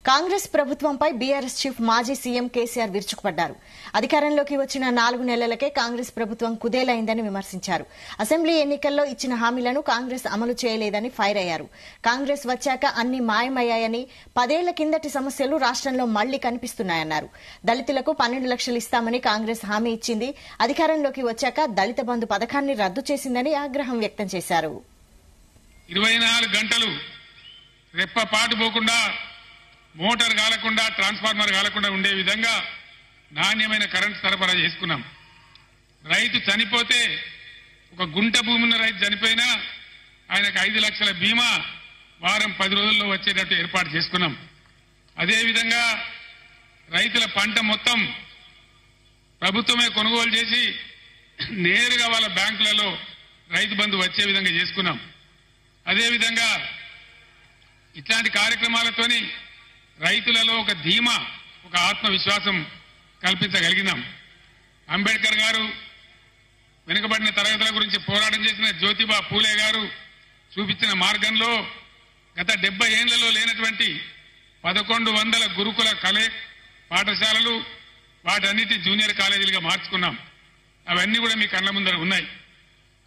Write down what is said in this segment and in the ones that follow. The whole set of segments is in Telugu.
కాంగ్రెస్ ప్రభుత్వంపై బీఆర్ఎస్ చీఫ్ మాజీ సీఎం కేసీఆర్ విరుచుకుపడ్డారు. అధికారంలోకి వచ్చిన 4 నెలలకే కాంగ్రెస్ ప్రభుత్వం కుదేలైందని విమర్శించారు. అసెంబ్లీ ఎన్నికల్లో ఇచ్చిన హామీలను కాంగ్రెస్ అమలు చేయలేదని ఫైర్ అయ్యారు. కాంగ్రెస్ వచ్చాక అన్ని మాయమయ్యాయని, 10 ఏళ్ల కిందటి సమస్యలు రాష్ట్రంలో మళ్లీ కనిపిస్తున్నాయన్నారు. దళితులకు 12 లక్షలు ఇస్తామని కాంగ్రెస్ హామీ ఇచ్చింది. అధికారంలోకి వచ్చాక దళిత బంధు పథకాన్ని రద్దు చేసిందని ఆగ్రహం వ్యక్తం చేశారు. 24 గంటలు రెప్పపాటు పోకుండా, మోటార్ కాలకుండా, ట్రాన్స్ఫార్మర్ కాలకుండా ఉండే విధంగా నాణ్యమైన కరెంట్ సరఫరా చేసుకున్నాం. రైతు చనిపోతే, ఒక గుంట భూమి ఉన్న రైతు చనిపోయినా ఆయనకు 5 లక్షల బీమా వారం 10 రోజుల్లో వచ్చేటట్టు ఏర్పాటు చేసుకున్నాం. అదేవిధంగా రైతుల పంట మొత్తం ప్రభుత్వమే కొనుగోలు చేసి నేరుగా వాళ్ళ బ్యాంకులలో రైతు బంధు వచ్చే విధంగా చేసుకున్నాం. అదేవిధంగా ఇట్లాంటి కార్యక్రమాలతోని రైతులలో ఒక ధీమా, ఒక ఆత్మవిశ్వాసం కల్పించగలిగినాం. అంబేద్కర్ గారు, వెనుకబడిన తరగతుల గురించి పోరాటం చేసిన జ్యోతిబా పూలే గారు చూపించిన మార్గంలో గత 70 ఏళ్లలో లేనటువంటి 1100 గురుకుల పాఠశాలలు, వాటన్నిటి జూనియర్ కాలేజీలుగా మార్చుకున్నాం. అవన్నీ కూడా మీ కళ్ళ ముందర ఉన్నాయి.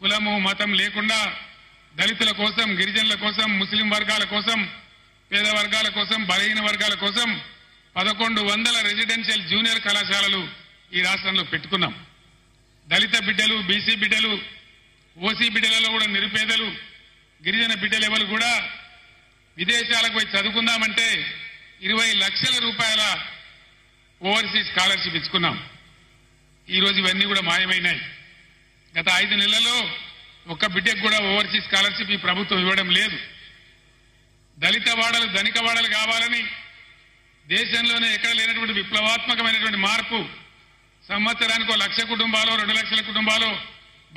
కులము మతం లేకుండా దళితుల కోసం, గిరిజనుల కోసం, ముస్లిం వర్గాల కోసం, పేద వర్గాల కోసం, బలహీన వర్గాల కోసం 1100 రెసిడెన్షియల్ జూనియర్ కళాశాలలు ఈ రాష్ట్రంలో పెట్టుకున్నాం. దళిత బిడ్డలు, బీసీ బిడ్డలు, ఓసీ బిడ్డలలో కూడా నిరుపేదలు, గిరిజన బిడ్డలు ఎవరు కూడా విదేశాలకు పోయి చదువుకుందామంటే 20 లక్షల రూపాయల ఓవర్సీస్ స్కాలర్షిప్ ఇచ్చుకున్నాం. ఈరోజు ఇవన్నీ కూడా మాయమైనాయి. గత 5 నెలల్లో ఒక్క బిడ్డకు కూడా ఓవర్సీస్ స్కాలర్షిప్ ఈ ప్రభుత్వం ఇవ్వడం లేదు. దళిత వాడలు ధనిక వాడలు కావాలని దేశంలోనే ఎక్కడ లేనటువంటి విప్లవాత్మకమైనటువంటి మార్పు, సంవత్సరానికి 1 లక్ష కుటుంబాలు, 2 లక్షల కుటుంబాలు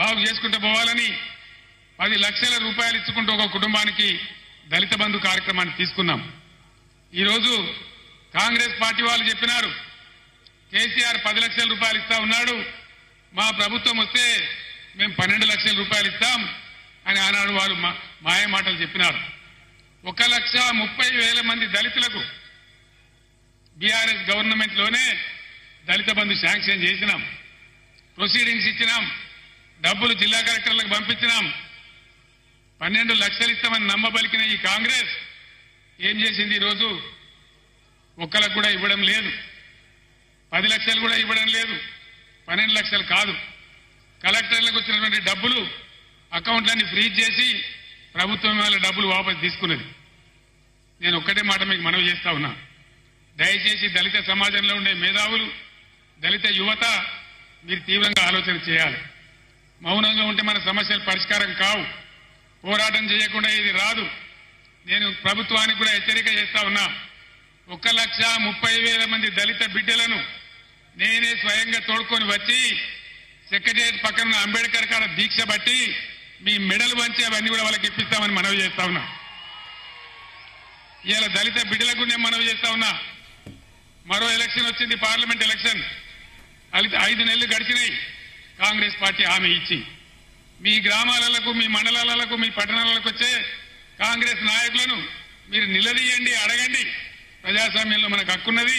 బాగు చేసుకుంటూ పోవాలని 10 లక్షల రూపాయలు ఇచ్చుకుంటూ ఒక కుటుంబానికి దళిత బంధు కార్యక్రమాన్ని తీసుకున్నాం. ఈరోజు కాంగ్రెస్ పార్టీ వాళ్ళు చెప్పినారు, కేసీఆర్ 10 లక్షల రూపాయలు ఇస్తా ఉన్నాడు, మా ప్రభుత్వం వస్తే మేము 12 లక్షల రూపాయలు ఇస్తాం అని ఆనాడు వాళ్ళు మాయ మాటలు చెప్పినారు. 1,30,000 మంది దళితులకు బీఆర్ఎస్ గవర్నమెంట్ లోనే దళిత బంధు శాంక్షన్ చేసినాం. ప్రొసీడింగ్స్ ఇచ్చినాం. డబ్బులు జిల్లా కలెక్టర్లకు పంపించినాం. 12 లక్షలు ఇస్తామని నమ్మబలికిన ఈ కాంగ్రెస్ ఏం చేసింది? ఈరోజు ఒక్కలకు కూడా ఇవ్వడం లేదు. 10 లక్షలు కూడా ఇవ్వడం లేదు. 12 లక్షలు కాదు, కలెక్టర్లకు వచ్చినటువంటి డబ్బులు అకౌంట్లన్నీ ఫ్రీజ్ చేసి ప్రభుత్వం వాళ్ళ డబ్బులు వాపసు తీసుకున్నది. నేను ఒక్కటే మాట మీకు మనవి చేస్తా ఉన్నా, దయచేసి దళిత సమాజంలో ఉండే మేధావులు, దళిత యువత మీరు తీవ్రంగా ఆలోచన చేయాలి. మౌనంగా ఉంటే మన సమస్యలు పరిష్కారం కావు. పోరాటం చేయకుండా ఇది రాదు. నేను ప్రభుత్వానికి కూడా హెచ్చరిక చేస్తా ఉన్నా, 1,30,000 మంది దళిత బిడ్డలను నేనే స్వయంగా తోడుకొని వచ్చి సెక్రటరియట్ పక్కన అంబేద్కర్ కాడ దీక్ష బట్టి మీ మెడలు వంచి అవన్నీ కూడా వాళ్ళకి ఇప్పిస్తామని మనవి చేస్తా ఉన్నా. ఇవాళ దళిత బిడ్డలకు నేను మనవి చేస్తా ఉన్నా, మరో ఎలక్షన్ వచ్చింది, పార్లమెంట్ ఎలక్షన్. 5 నెలలు గడిచినాయి. కాంగ్రెస్ పార్టీ హామీ ఇచ్చి మీ గ్రామాలకు, మీ మండలాలకు, మీ పట్టణాలకు వచ్చే కాంగ్రెస్ నాయకులను మీరు నిలదీయండి, అడగండి. ప్రజాస్వామ్యంలో మనకు హక్కున్నది.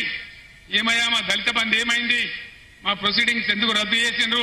ఏమయ్యా మా దళిత బంధు ఏమైంది? మా ప్రొసీడింగ్స్ ఎందుకు రద్దు చేసిండ్రు?